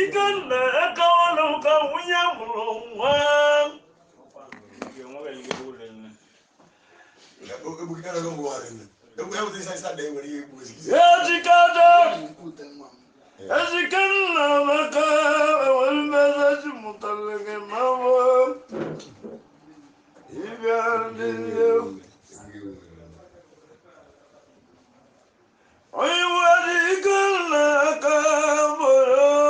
Jikana akawalo kawunya mulongwa. Jikana maka wal message mutalake mawa. Igardiyo. Oy wadikana akawalo.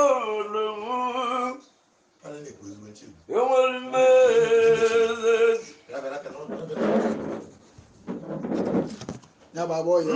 Wal message. Ya babo ya.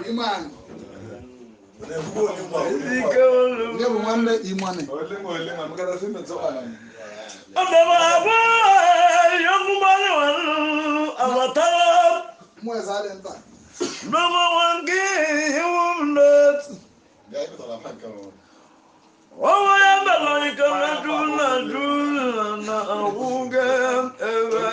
Iman. Ndio mwande imane. Mweza alenta. Mama wangi humnet. Oh ya malaika maduna na awunga ewa.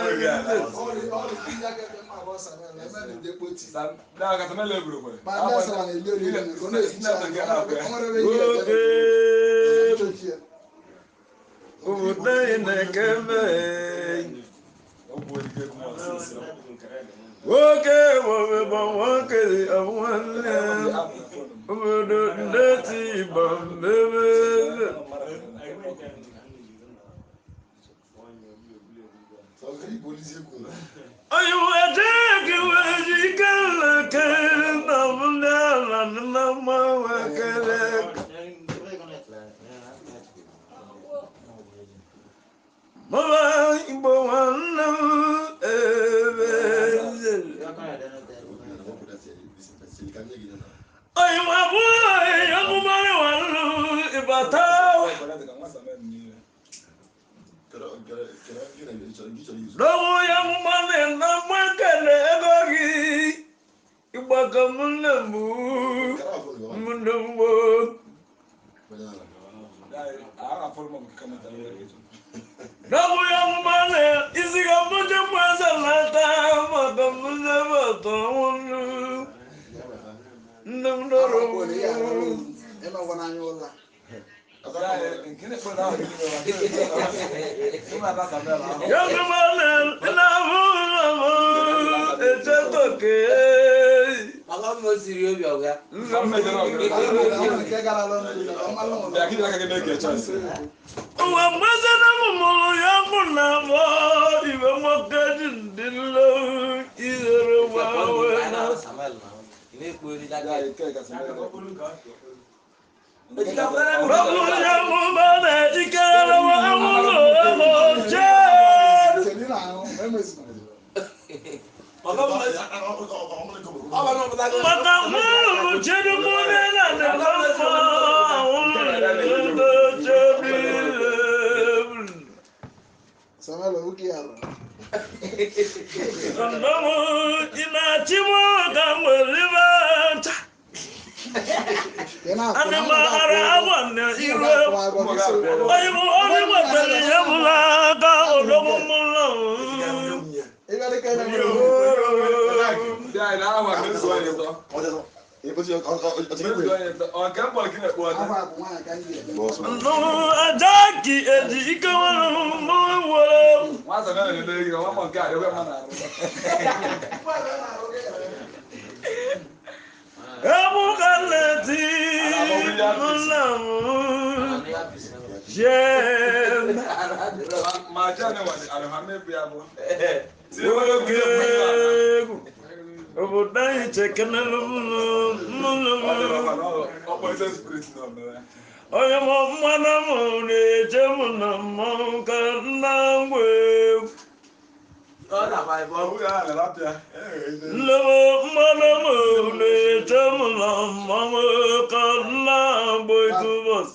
boy to boss.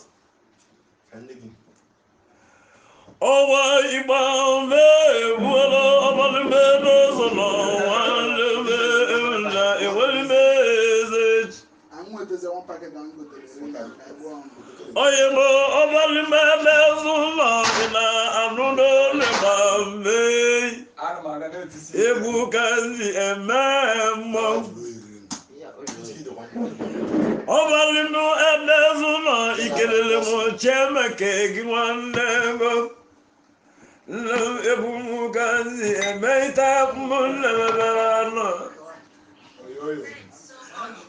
Ọwa igba me buola ọbalị me n'ụzọ n'ọnwa nlebe na enwere meze. Oye mo ọbalị me n'ezụ na na anụ n'ole ma mee. Egwu ka ndị eme mmọ. Ọbalị nụ n'ezụ na ikelele mo chemeke gị nwanne mo. Ebu mugazi emeita munleberano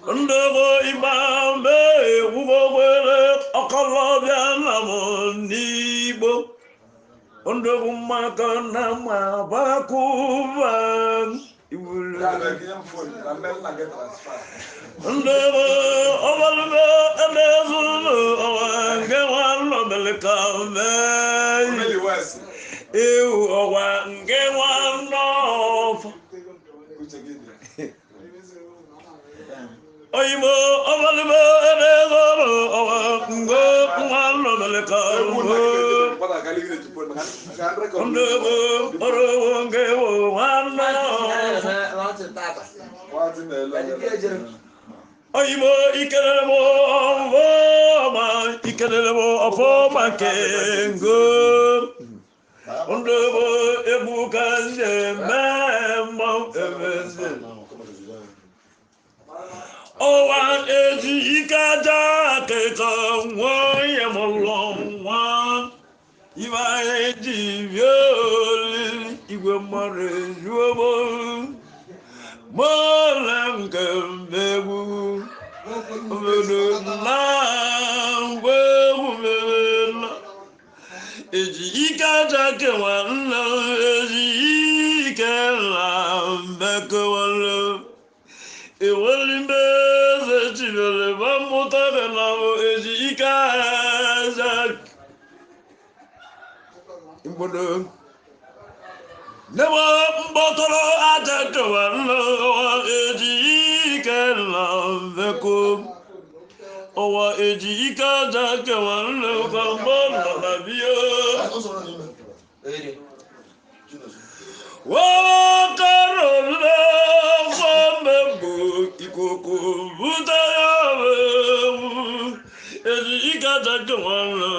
Ndogo ibambe ugogwele akalobya namonibo Ndogo makana mabakuba Ndogo obalbe enezulu owange walobelekame Eu owange wanof Oyimo obalbe enezulu owange walobelekame Ndogo oronge wanof Oyimo ikelelemo afoma kengo Ndogo ebukanje memo ebenze Owa eji ikaja keka nwoye molonwa Iwa eji violi igwe mare juobo Molem kembebu Obodo na ngwewumela Eji ikaja kewanla eji ikela mbekewala Ewalimeze chibele bamutare nabo eji ikaja Imbodo Newa mbotoro aja kewanla eji ikela mbekewala Owa eji ikaja kewanle ukambono na biyo Wakarole fombebu ikoko butayabe Eji ikaja kewanle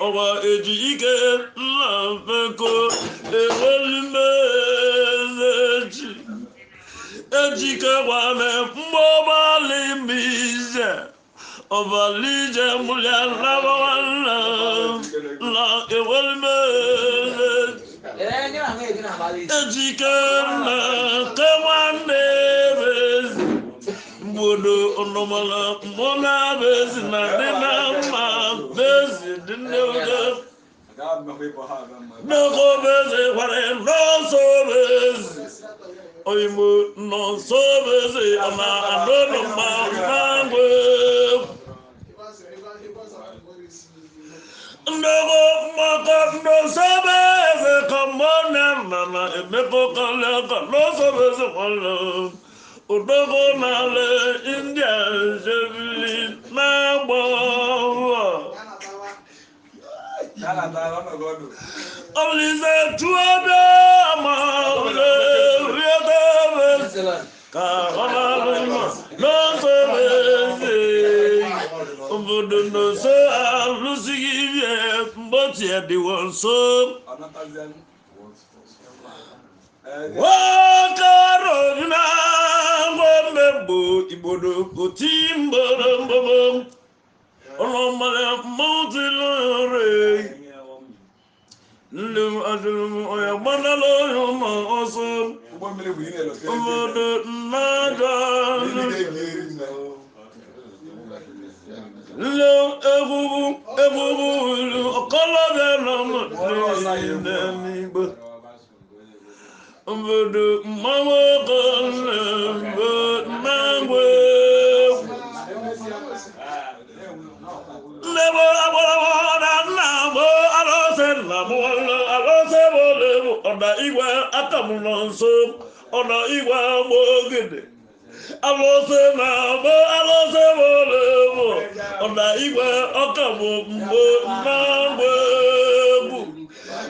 Owa eji ike lambeko Ewelimezechi Eji kewane mbobali mize Ovalije mulya lawana la ewelmele Ejikena kewane bezi Mbodo onomala mona bezi na dina ma bezi dineude Noko bezi wale noso bezi Oyimo noso bezi ama anono ma nangwe Ndogo makando sabeze kamone mama emeko kaleka no sabeze wala Udogo nale India jevili na bawa Olize tuabe ama ule riadebe Kahala no sabeze Obodo no se alusigivye mboti adiwonso Wakarona ngomebo ibodo kotimbombo Olomale montilore Lum adum oya manalo yoma oso Obodo nada Lo ebubu okolobe nomo nemibo Obodo mawo kolembo mangwe Nebo abora na bo alose na mo alose bole oda igwe atamulonso oda igwe mogede alụsị na-agba alụsị bụ ọna igwe ọka bụ mgbe na-agba egwu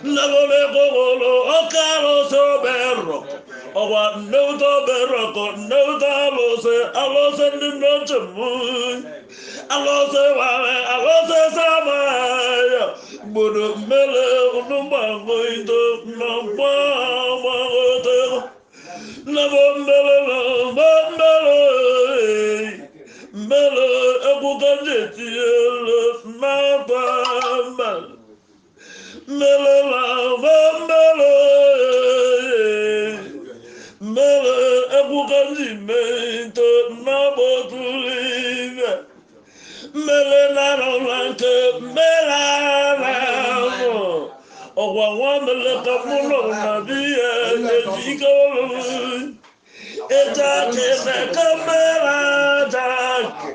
nnabụrịkọwụlụ ọka alụsị oberọ ọgwa nneuta oberọkọ nneuta alụsị ndị nnoche mụ alụsị ware alụsị samaya gbodo mmele ụnụgbango ito na mgbanwagote nnabụ mmele na mmele ekwuka jetiele n'aba mmele na mmele ekwuka ji meito n'agbotụlive mmele na-arụla nke mmele ahụ ọgwa nwa mmele ka mụlọ na biya eji ike ọrụ ejake na kamera jake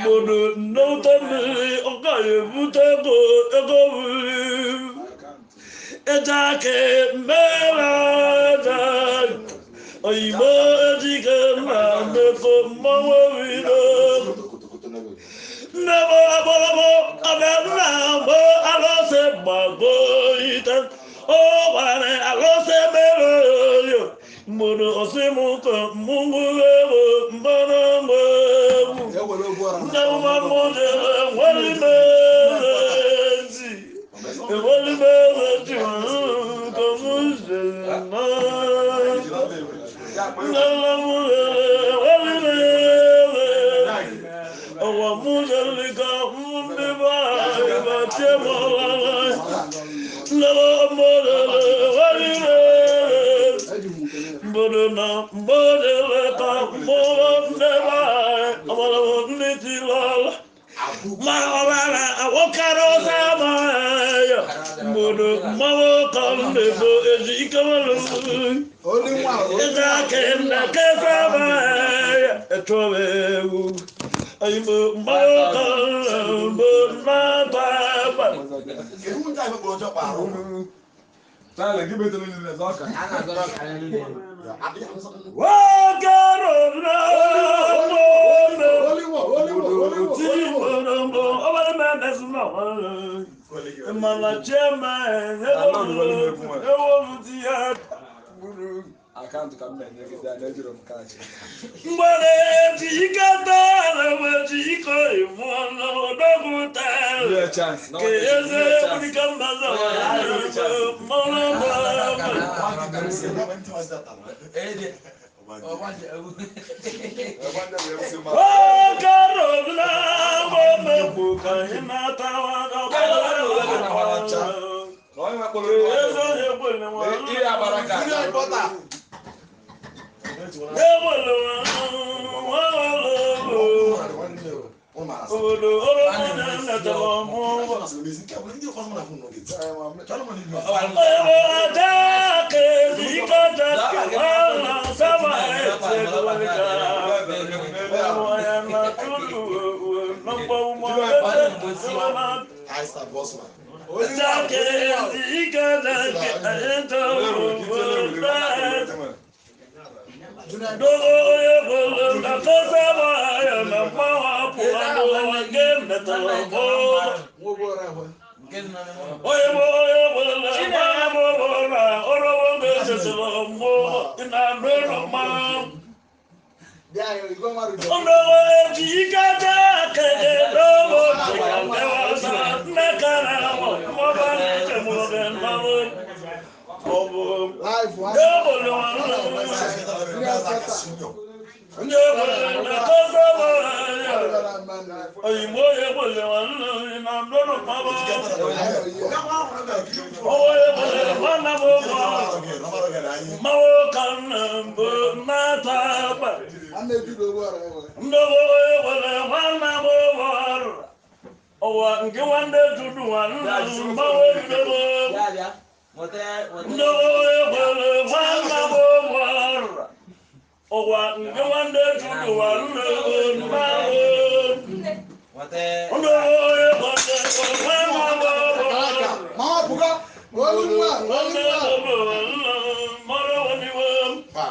gbodo nneuta mmiri ọka ebute ego mmiri ejake mmera jake oyibo ejike na mmekọ mmanwụ bido nnebo agbọrọgbọ abịa mgbe alụsị gbago ite ọ gwara alụsị mere oyo mgbodo osimụkọ mmụgwuewo mgbarọmgbewu nnewụmamụdere enwelimezi kọmụzena nnewụmamụdere enwelimezi ọwa mụzelika mmụmbiba ịbatiemọlala nnewụmamụdere enwelimezi Bodona bodeleka bodeba amala nitilal ma wala awokaro samaya bodo mawo kande bo ezikamalu ezake na kesabaya etowewu ayimo mawo kande bo mata Dale, give me the little Zoka. I can't come in and get that ledger of cash. But you got that, you got one Chance. No,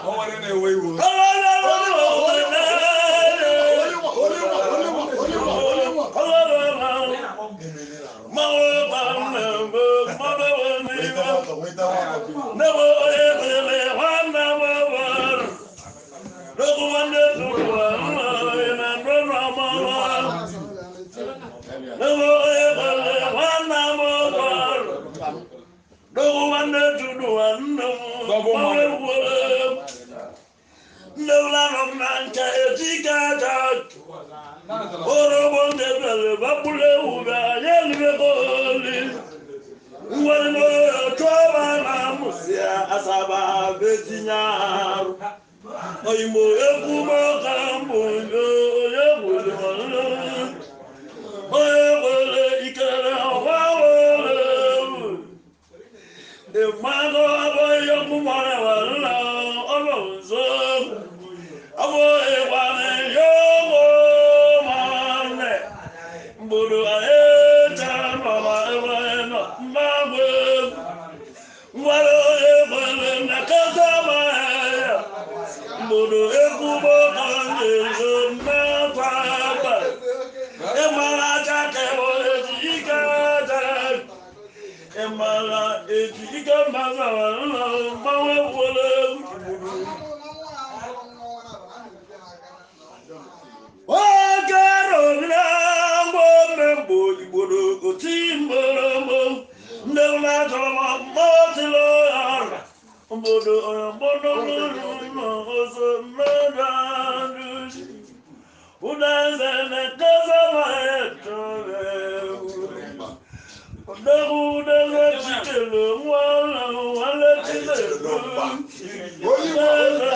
no one in a way. Never one number. No one does one and run Never one number. No one does one. No land of Nanka, Tika, Orobo, Babule, Yellow. One more trouble, Asaba, Virginia. Oyimo ekuma kambo oyewole ikere awole emago aboyo kumara wala olonzo abo ewane yomo mane mbudu aeta mama ewano magwe walo ewole nakazama Modo ekubo kangezo mapapa Emala takebo etikata Emala etika mazawala mawe wole Wakaro bilango membo Ibodo kotimbo Neula tolama motilo Bodo bodo ozo medandushi Udazene kazamaeto Udazene chitelo mwala wale chitelo Udazene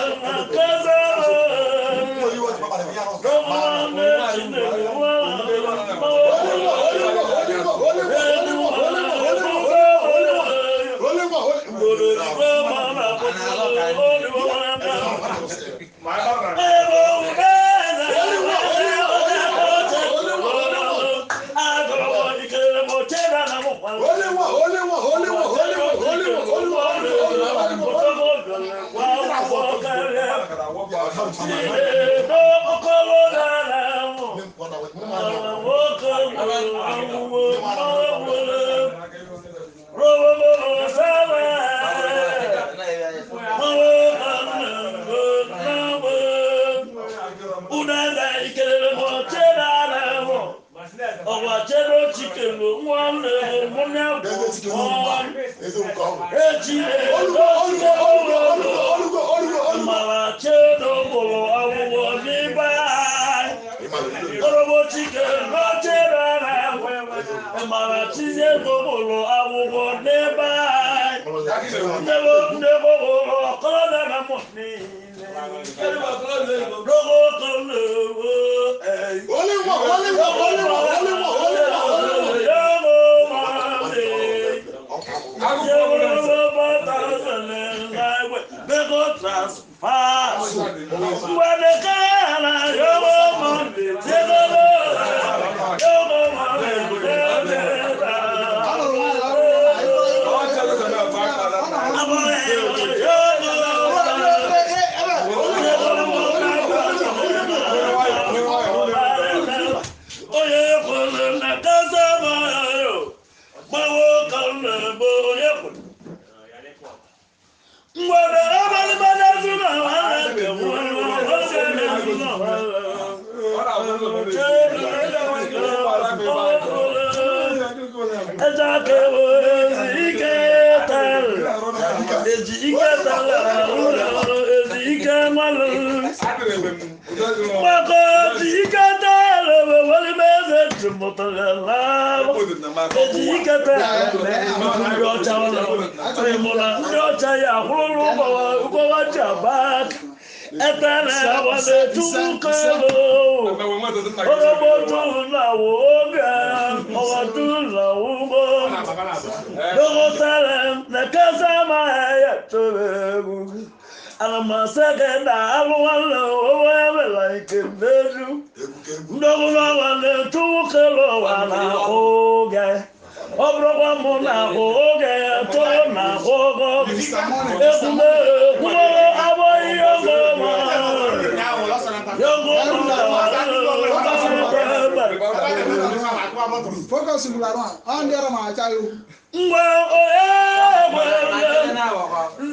Focus in Laron. On the other my child. Ngwa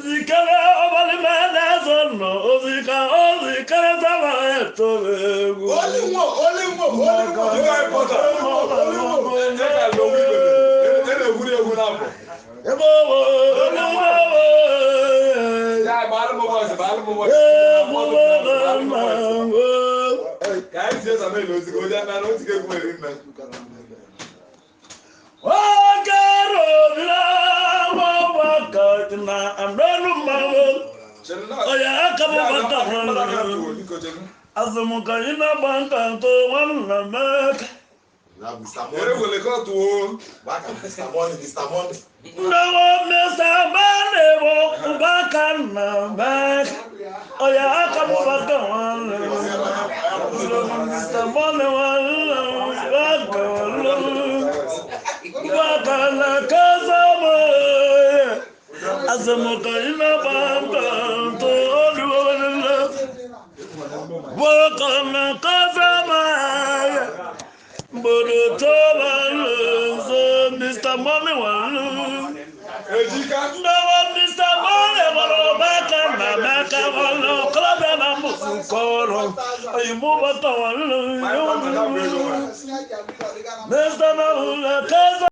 zikara ọbalị mana zọnọ ozikara zaba eto egwu na amranu mawo oya akabu bata azumuka ina banka to wanna make na Mr. Money ko to baka Mr. Money no Mr. Money wo baka na make oya akabu bata Mr. Money baka na kaza azamuka ina banda to olwala wakana kazama bodo tobalo so Mr. Money walu ejika ndawa Mr. Money walo baka na baka walo klabe na musukoro ayimu bata walu Mr. Money kaza